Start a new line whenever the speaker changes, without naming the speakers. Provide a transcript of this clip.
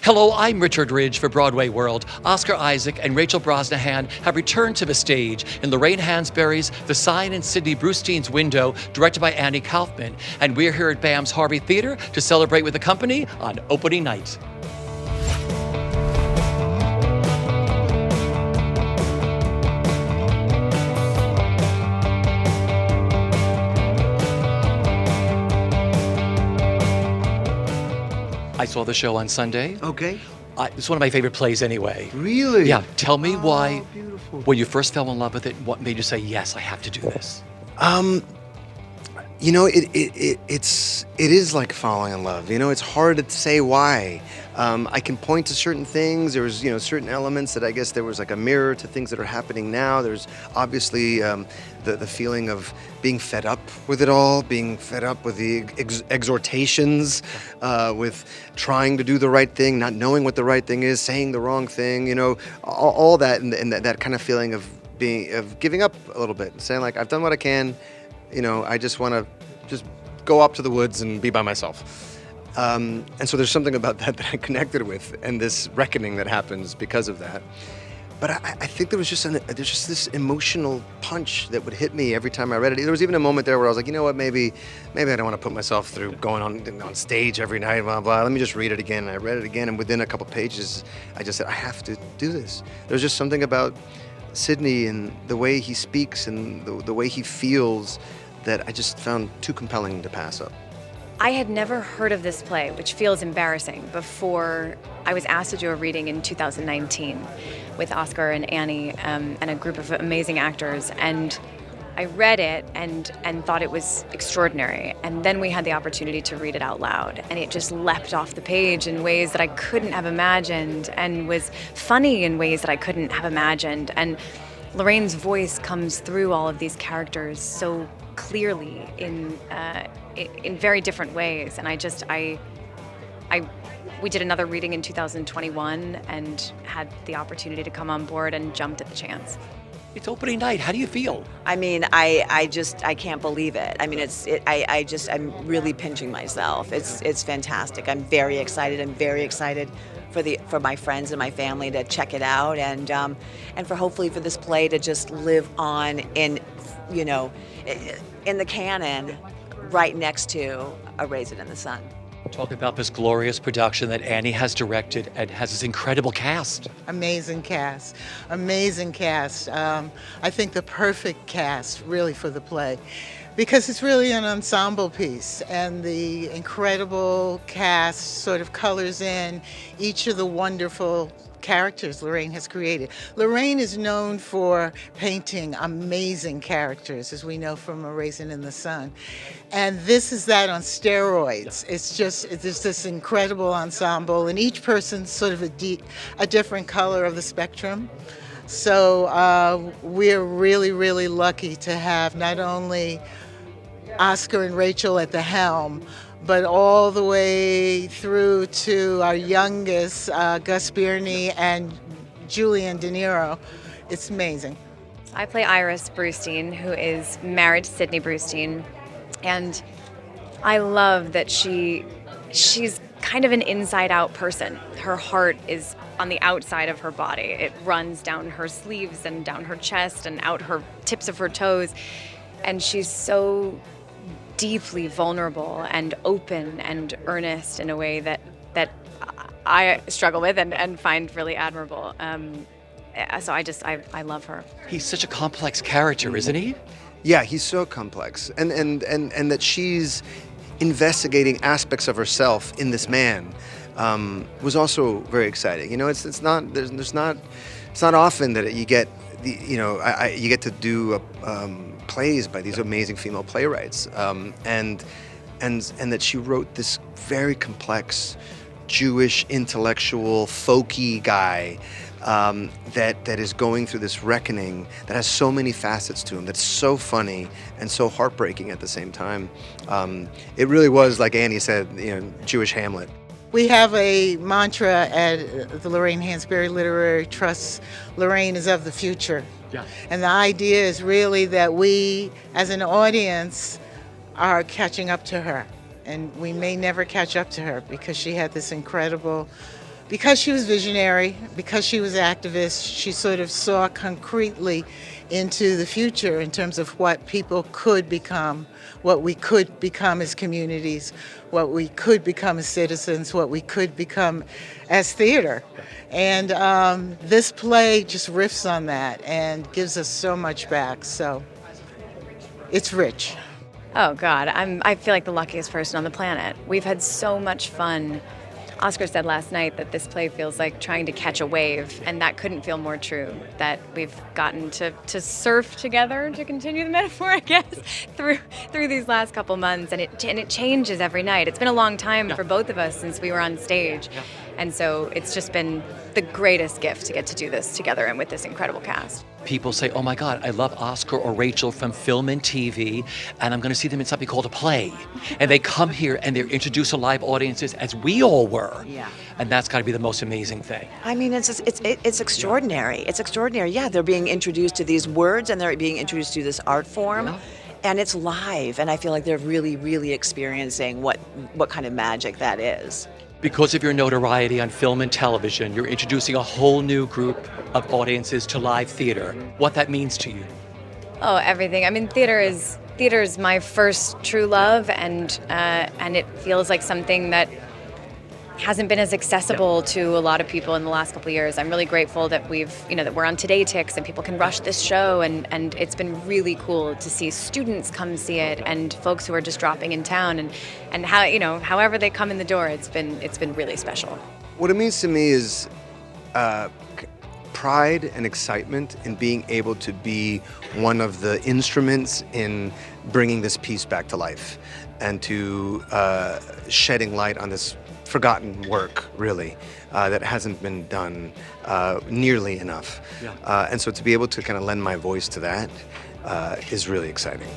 Hello, I'm Richard Ridge for Broadway World. Oscar Isaac and Rachel Brosnahan have returned to the stage in Lorraine Hansberry's The Sign in Sydney Brustein's Window, directed by Annie Kaufman. And we're here at BAM's Harvey Theatre to celebrate with the company on opening night. I saw the show on Sunday.
Okay.
It's one of my favorite plays anyway.
Really?
Yeah. Tell me why,
Beautiful.
when you first fell in love with it, what made you say, yes, I have to do this?
It is like falling in love. It's hard to say why. I can point to certain things. There was, certain elements that I guess there was like a mirror to things that are happening now. There's obviously the feeling of being fed up with it all, being fed up with the exhortations, with trying to do the right thing, not knowing what the right thing is, saying the wrong thing. All that, and that kind of feeling of giving up a little bit, saying like, I've done what I can. I just want to just go up to the woods and be by myself. And so there's something about that I connected with, and this reckoning that happens because of that. But I think there's just this emotional punch that would hit me every time I read it. There was even a moment there where I was like, you know what, maybe I don't want to put myself through going on stage every night, blah, blah. Let me just read it again. And I read it again, and within a couple pages, I just said, I have to do this. There's just something about Sidney and the way he speaks and the way he feels that I just found too compelling to pass up.
I had never heard of this play, which feels embarrassing, before I was asked to do a reading in 2019 with Oscar and Annie and a group of amazing actors. And I read it and thought it was extraordinary. And then we had the opportunity to read it out loud. And it just leapt off the page in ways that I couldn't have imagined, and was funny in ways that I couldn't have imagined. And Lorraine's voice comes through all of these characters so clearly in very different ways. And we did another reading in 2021 and had the opportunity to come on board and jumped at the chance.
It's opening night. How do you feel?
I mean, I can't believe it. I mean, I'm really pinching myself. It's fantastic. I'm very excited. I'm very excited for my friends and my family to check it out, and for hopefully for this play to just live on in the canon, right next to A Raisin in the Sun.
Talk about this glorious production that Annie has directed and has this incredible cast.
Amazing cast, amazing cast. I think the perfect cast really for the play, because it's really an ensemble piece, and the incredible cast sort of colors in each of the wonderful characters Lorraine has created. Lorraine is known for painting amazing characters, as we know from A Raisin in the Sun. And this is that on steroids. It's just this incredible ensemble, and each person's sort of a different color of the spectrum. So we're really, really lucky to have not only Oscar and Rachel at the helm, but all the way through to our youngest, Gus Bierney and Julian De Niro. It's amazing.
I play Iris Brustein, who is married to Sidney Brustein, and I love that she's kind of an inside-out person. Her heart is on the outside of her body. It runs down her sleeves and down her chest and out her tips of her toes, and she's so deeply vulnerable and open and earnest in a way that I struggle with and find really admirable. So I love her.
He's such a complex character, isn't he?
Yeah, he's so complex, and that she's investigating aspects of herself in this man was also very exciting. It's not often that you get you get to do plays by these amazing female playwrights, and that she wrote this very complex Jewish intellectual folky guy that is going through this reckoning that has so many facets to him, that's so funny and so heartbreaking at the same time. It really was, like Annie said, Jewish Hamlet.
We have a mantra at the Lorraine Hansberry Literary Trust: Lorraine is of the future.
Yeah.
And the idea is really that we, as an audience, are catching up to her. And we may never catch up to her because she had this incredible because she was visionary, because she was activist, she sort of saw concretely into the future in terms of what people could become, what we could become as communities, what we could become as citizens, what we could become as theater. And this play just riffs on that and gives us so much back. So it's rich.
Oh God, I feel like the luckiest person on the planet. We've had so much fun. Oscar said last night that this play feels like trying to catch a wave, and that couldn't feel more true, that we've gotten to surf together, to continue the metaphor, I guess, through these last couple months, and it changes every night. It's been a long time for both of us since we were on stage, and so it's just been the greatest gift to get to do this together and with this incredible cast.
People say, oh my God, I love Oscar or Rachel from film and TV, and I'm going to see them in something called a play. And they come here and they're introduced to live audiences as we all were.
Yeah.
And that's got to be the most amazing thing.
I mean, it's extraordinary. It's extraordinary. Yeah, they're being introduced to these words and they're being introduced to this art form.
Yeah.
And it's live, and I feel like they're really, really experiencing what kind of magic that is.
Because of your notoriety on film and television, you're introducing a whole new group of audiences to live theater. What that means to you?
Oh, everything. I mean, theater is my first true love, and it feels like something that hasn't been as accessible to a lot of people in the last couple of years. I'm really grateful that that we're on Today Ticks and people can rush this show, and it's been really cool to see students come see it and folks who are just dropping in town, and how, however they come in the door, it's been really special.
What it means to me is pride and excitement in being able to be one of the instruments in bringing this piece back to life and to shedding light on this forgotten work, really, that hasn't been done nearly enough. And so to be able to kind of lend my voice to that is really exciting.